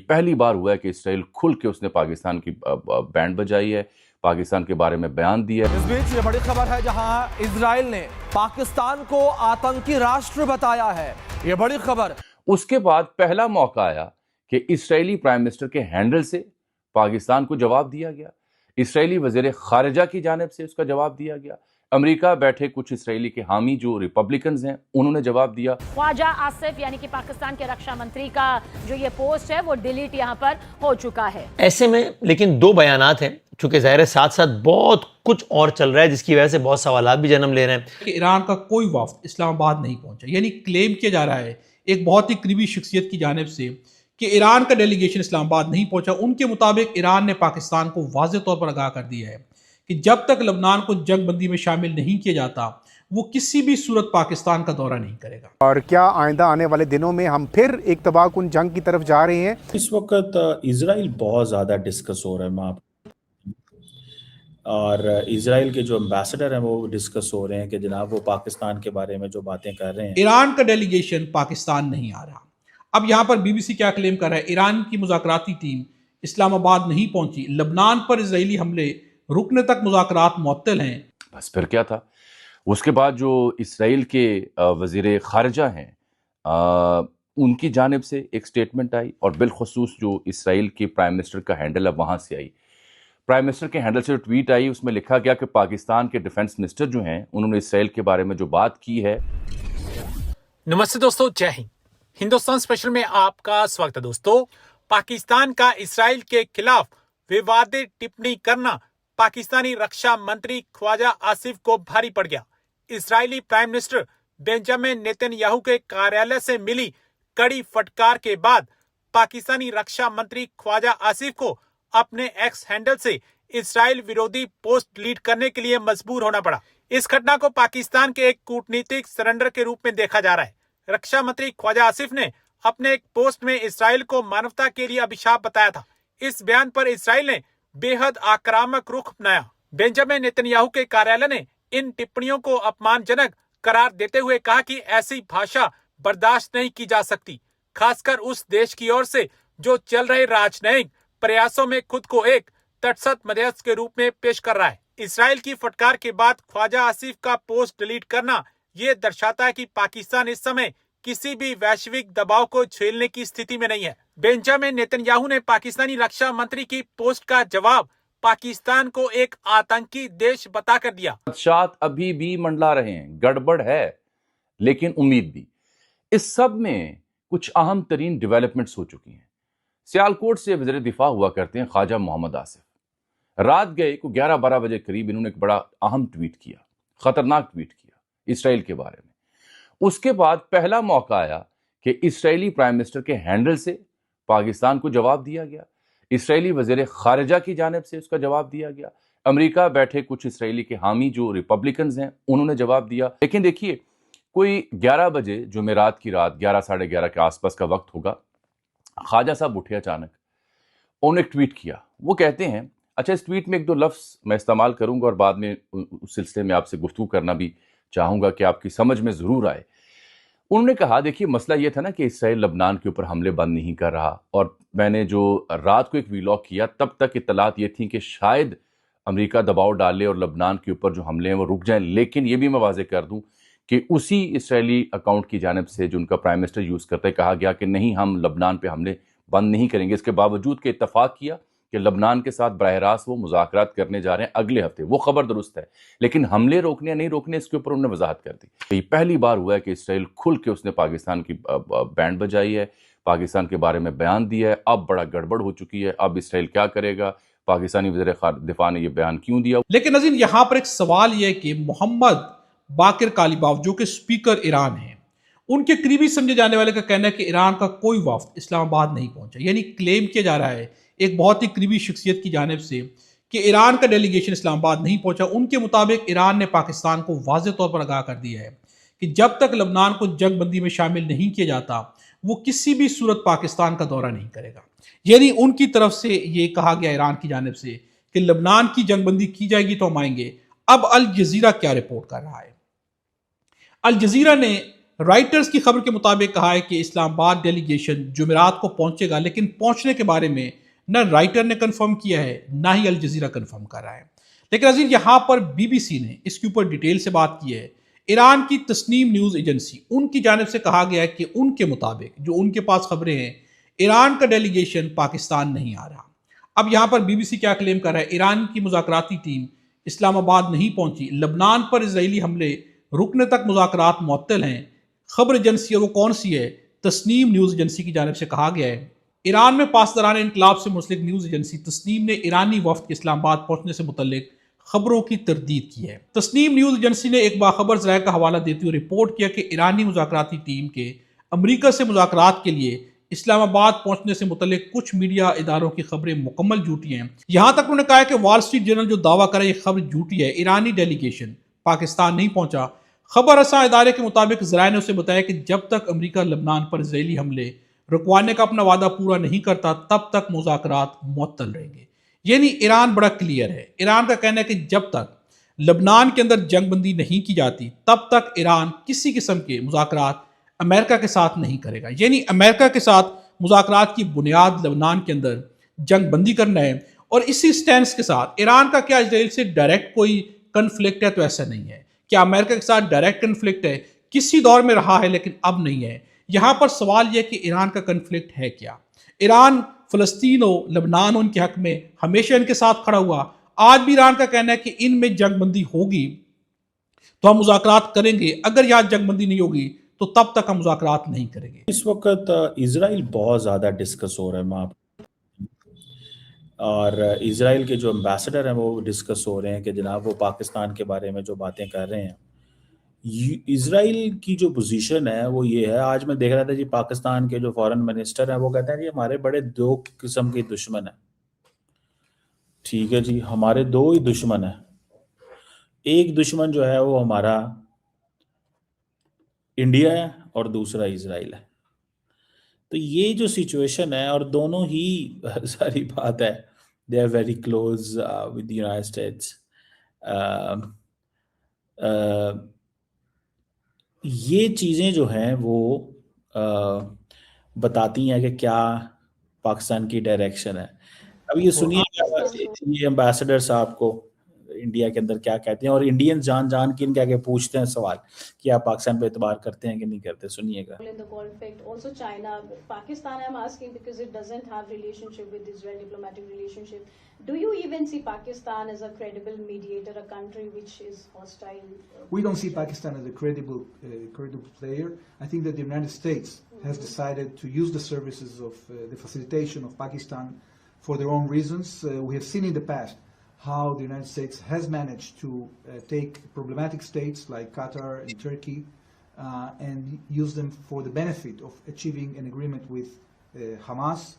पहली बार हुआ है कि इसराइल खुल के उसने पाकिस्तान की बैंड बजाई है, पाकिस्तान के बारे में बयान दिया है। इस बीच ये बड़ी खबर है जहां इजराइल ने पाकिस्तान को आतंकी राष्ट्र बताया है। ये बड़ी खबर। उसके बाद पहला मौका आया कि इस्राएली प्राइम मिनिस्टर के हैंडल से पाकिस्तान को जवाब दिया गया, इस्राएली वजीर खारिजा की जानिब से उसका जवाब दिया गया, अमेरिका बैठे कुछ इस्राएली के हामी जो रिपब्लिकन्स हैं उन्होंने जवाब दिया। ख्वाजा आसिफ यानी कि पाकिस्तान के रक्षा मंत्री का जो ये पोस्ट है वो डिलीट यहाँ पर हो चुका है। ऐसे में लेकिन दो बयानात हैं, चूंकि ज़ाहिर है साथ साथ बहुत कुछ और चल रहा है जिसकी वजह से बहुत सवालात भी जन्म ले रहे हैं कि ईरान का कोई वफ्द इस्लामाबाद नहीं पहुंचा, यानी क्लेम किया जा रहा है एक बहुत ही करीबी शख्सियत की जानिब से कि ईरान का डेलीगेशन इस्लामाबाद नहीं पहुंचा। उनके मुताबिक ईरान ने पाकिस्तान को वाज़ेह तौर पर आगाह कर दिया है कि जब तक लबनान को जंग बंदी में शामिल नहीं किया जाता वो किसी भी सूरत पाकिस्तान का दौरा नहीं करेगा। और क्या आइंदा आने वाले दिनों में हम फिर एक तबाहकुन जंग की तरफ जा रहे हैं? इस वक्त इजराइल बहुत ज़्यादा डिस्कस हो रहा है माँ, और इजराइल के जो एम्बेसडर हैं वो डिस्कस हो रहे हैं कि जनाब वो पाकिस्तान के बारे में जो बातें कर रहे हैं। ईरान का डेलीगेशन पाकिस्तान नहीं आ रहा। अब यहाँ पर बीबीसी क्या क्लेम कर रहा है, ईरान की मुज़ाकराती टीम इस्लामाबाद नहीं पहुंची, लबनान पर इजरायली हमले रुकने तक मुज़ाकरात मुअत्तल हैं। बस फिर क्या था। उसके बाद जो इसराइल के वजीर खारिजा हैं उनकी जानिब से एक स्टेटमेंट आई, और बिलखसूस जो इसराइल के प्राइम मिनिस्टर का हैंडल है वहाँ से आई। प्राइम मिनिस्टर के हैंडल से जो ट्वीट आई उसमें लिखा गया कि पाकिस्तान के डिफेंस मिनिस्टर जो हैं उन्होंने इसराइल के बारे में जो बात की है। नमस्ते दोस्तों, जय हिंद। हिंदुस्तान स्पेशल में आपका स्वागत है। दोस्तों, पाकिस्तान का इसराइल के खिलाफ विवादित टिप्पणी करना पाकिस्तानी रक्षा मंत्री ख्वाजा आसिफ को भारी पड़ गया। Israeli prime minister Benjamin Netanyahu के कार्यालय से मिली कड़ी फटकार के बाद पाकिस्तानी रक्षा मंत्री ख्वाजा आसिफ को अपने एक्स हैंडल से इजराइल विरोधी पोस्ट डिलीट करने के लिए मजबूर होना पड़ा। इस घटना को पाकिस्तान के एक कूटनीतिक सरेंडर के रूप में देखा जा रहा है। रक्षा मंत्री ख्वाजा आसिफ ने अपने एक पोस्ट में इजराइल को मानवता के लिए अभिशाप बताया था। इस बयान पर इजराइल ने बेहद आक्रामक रुख अपनाया। बेंजामिन नेतन्याहू के कार्यालय ने इन टिप्पणियों को अपमानजनक करार देते हुए कहा कि ऐसी भाषा बर्दाश्त नहीं की जा सकती, खासकर उस देश की ओर से जो चल रहे राजनयिक प्रयासों में खुद को एक तटस्थ मध्यस्थ के रूप में पेश कर रहा है। इसराइल की फटकार के बाद ख्वाजा आसिफ का पोस्ट डिलीट करना ये दर्शाता है कि पाकिस्तान इस समय किसी भी वैश्विक दबाव को झेलने की स्थिति में नहीं है। बेंजामिन नेतन्याहू ने पाकिस्तानी रक्षा मंत्री की पोस्ट का जवाब पाकिस्तान को एक आतंकी देश बताकर दिया। खदशात अभी भी मंडला रहे हैं, गड़बड़ है लेकिन उम्मीद भी। इस सब में कुछ अहम तरीन डेवलपमेंट्स हो चुकी हैं। सियालकोट से वज़ीर दिफा हुआ करते हैं ख्वाजा मोहम्मद आसिफ। रात गए को 11-12 बजे करीब इन्होंने एक बड़ा अहम ट्वीट किया, खतरनाक ट्वीट किया इसराइल के बारे में। उसके बाद पहला मौका आया कि इस्राएली प्राइम मिनिस्टर के हैंडल से पाकिस्तान को जवाब दिया गया, इस्राएली वज़ीर खारिजा की जानिब से उसका जवाब दिया गया, अमेरिका बैठे कुछ इस्राएली के हामी जो रिपब्लिकन्स हैं उन्होंने जवाब दिया। लेकिन देखिए, कोई 11 बजे जुमेरात की रात 11-11:30 के आसपास का वक्त होगा, ख्वाजा साहब उठे अचानक, उन्होंने एक ट्वीट किया। वो कहते हैं, अच्छा इस ट्वीट में एक दो लफ्ज़ मैं इस्तेमाल करूंगा और बाद में उस सिलसिले में आपसे गुफ्तगू करना भी चाहूंगा कि आपकी समझ में ज़रूर आए। उन्होंने कहा, देखिए मसला ये था ना कि इसराइल लबनान के ऊपर हमले बंद नहीं कर रहा, और मैंने जो रात को एक वीलॉग किया तब तक इत्तलात ये थी कि शायद अमेरिका दबाव डाले और लबनान के ऊपर जो हमले हैं वो रुक जाएं। लेकिन ये भी मैं वाज़ेह कर दूं कि उसी इसराइली अकाउंट की जानिब से जो उनका प्राइम मिनिस्टर यूज़ करते कहा गया कि नहीं, हम लबनान पे हमले बंद नहीं करेंगे। इसके बावजूद के इत्तफाक किया कि लबनान के साथ बराह रास्त वो मुज़ाकरात करने जा रहे हैं अगले हफ्ते। वो खबर दुरुस्त है, लेकिन हमले रोकने या नहीं रोकने इसके ऊपर उन्होंने वजाहत कर दी। तो ये पहली बार हुआ है कि इसराइल खुल के उसने पाकिस्तान की बैंड बजाई है, पाकिस्तान के बारे में बयान दिया है। अब बड़ा गड़बड़ हो चुकी है। अब इसराइल क्या करेगा? पाकिस्तानी वज़ीर दिफा ने यह बयान क्यों दिया? लेकिन नज़ीर, यहाँ पर एक सवाल यह है कि मोहम्मद बाकिर कालिबाफ जो कि स्पीकर ईरान हैं, उनके करीबी समझे जाने वाले का कहना है कि ईरान का कोई वफ्द इस्लामाबाद नहीं पहुंचा, यानी क्लेम किया जा रहा है एक बहुत ही करीबी शख्सियत की जानिब से कि ईरान का डेलीगेशन इस्लामाबाद नहीं पहुंचा। उनके मुताबिक ईरान ने पाकिस्तान को वाज़ेह तौर पर आगाह कर दिया है कि जब तक लबनान को जंग बंदी में शामिल नहीं किया जाता वो किसी भी सूरत पाकिस्तान का दौरा नहीं करेगा। यानी उनकी तरफ से ये कहा गया ईरान की जानिब से कि लबनान की जंगबंदी की जाएगी तो हम आएंगे। अब अल जजीरा क्या रिपोर्ट कर रहा है? अल जजीरा ने राइटर्स की खबर के मुताबिक कहा है कि इस्लामाबाद डेलीगेशन जुमेरात को पहुंचेगा, लेकिन पहुंचने के बारे में न राइटर ने कंफर्म किया है, ना ही अल जजीरा कंफर्म कर रहा है। लेकिन अजीज, यहां पर बीबीसी ने इसके ऊपर डिटेल से बात की है। ईरान की तस्नीम न्यूज एजेंसी, उनकी जानिब से कहा गया है कि उनके मुताबिक, जो उनके पास खबरें हैं, ईरान का डेलीगेशन पाकिस्तान नहीं आ रहा। अब यहां पर बीबीसी क्या क्लेम कर रहा है? ईरान की मुज़ाकराती टीम इस्लामाबाद नहीं पहुंची, लबनान पर इजरायली हमले रुकने तक मुज़ाकरात मुअत्तल हैं। खबर एजेंसी है वो कौन सी है? तस्नीम न्यूज एजेंसी की जानिब से कहा गया है। ईरान में पासदारान इनकलाब से मुंसलिक न्यूज एजेंसी तस्नीम ने ईरानी वफ्द के इस्लामाबाद पहुंचने से मुतल्लिक खबरों की तरदीद की है। तस्नीम न्यूज एजेंसी ने एक बाखबर ज़राए का हवाला देते हुए रिपोर्ट किया कि ईरानी मुज़ाकराती टीम के अमरीका से मुज़ाकरात के लिए इस्लामाबाद पहुंचने से मुतल्लिक कुछ मीडिया इदारों की खबरें मुकम्मल झूठी हैं। यहां तक उन्होंने कहा है कि वॉल स्ट्रीट जर्नल जो दावा करे ये खबर झूठी है, ईरानी डेलीगेशन पाकिस्तान नहीं पहुंचा। खबर रसा इदारे के मुताबिक ज़राए ने उसे बताया कि जब तक अमरीका लबनान पर इजरायली हमले रुकवाने का अपना वादा पूरा नहीं करता, तब तक मुज़ाकरात मुअत्तल रहेंगे। यानी ईरान बड़ा क्लियर है। ईरान का कहना है कि जब तक लबनान के अंदर जंगबंदी नहीं की जाती, तब तक ईरान किसी किस्म के मुज़ाकरात अमेरिका के साथ नहीं करेगा। यानी अमेरिका के साथ मुज़ाकरात की बुनियाद लबनान के अंदर जंगबंदी करना है। और इसी स्टैंस के साथ ईरान का क्या इजराइल से डायरेक्ट कोई कन्फ्लिक्ट है? तो ऐसा नहीं है। क्या अमेरिका के साथ डायरेक्ट कन्फ्लिक्ट है? किसी दौर में रहा है, लेकिन अब नहीं है। यहां पर सवाल यह कि ईरान का कन्फ्लिक्ट है क्या? ईरान फ़लस्तीन हो, लबनान हो, इनके हक में हमेशा इनके साथ खड़ा हुआ। आज भी ईरान का कहना है कि इनमें जंगबंदी होगी तो हम मुज़ाकरात करेंगे, अगर यहाँ जंगबंदी नहीं होगी तो तब तक हम मुज़ाकरात नहीं करेंगे। इस वक्त इजराइल बहुत ज़्यादा डिस्कस हो रहा है वहाँ, और इजराइल के जो एम्बेसडर हैं वो डिस्कस हो रहे हैं कि जनाब वो पाकिस्तान के बारे में जो बातें कर रहे हैं। इजराइल की जो पोजीशन है वो ये है। आज मैं देख रहा था जी, पाकिस्तान के जो फॉरेन मिनिस्टर हैं वो कहते हैं जी हमारे बड़े दो किस्म के दुश्मन हैं। ठीक है जी, हमारे दो ही दुश्मन हैं। एक दुश्मन जो है वो हमारा इंडिया है और दूसरा इजराइल है। तो ये जो सिचुएशन है, और दोनों ही सारी बात है, they are very close with United States. ये चीज़ें जो हैं वो बताती हैं कि क्या पाकिस्तान की डायरेक्शन है। अब ये सुनिएगा ये एम्बेसडर साहब को इंडिया के अंदर क्या कहते हैं, और इंडियन जान जान के इनके आगे पूछते हैं सवाल कि आप पाकिस्तान पे एतबार करते हैं कि नहीं करते। सुनिएगा। In the conflict, also China, Pakistan, I'm asking because it doesn't have relationship with Israel, diplomatic relationship. Do you even see Pakistan as a credible mediator, a country which is hostile? We don't see Pakistan as a credible player. I think that the United States has decided to use the services of the facilitation of Pakistan for their own reasons. We have seen in the past how the United States has managed to take problematic states like Qatar and Turkey and use them for the benefit of achieving an agreement with Hamas.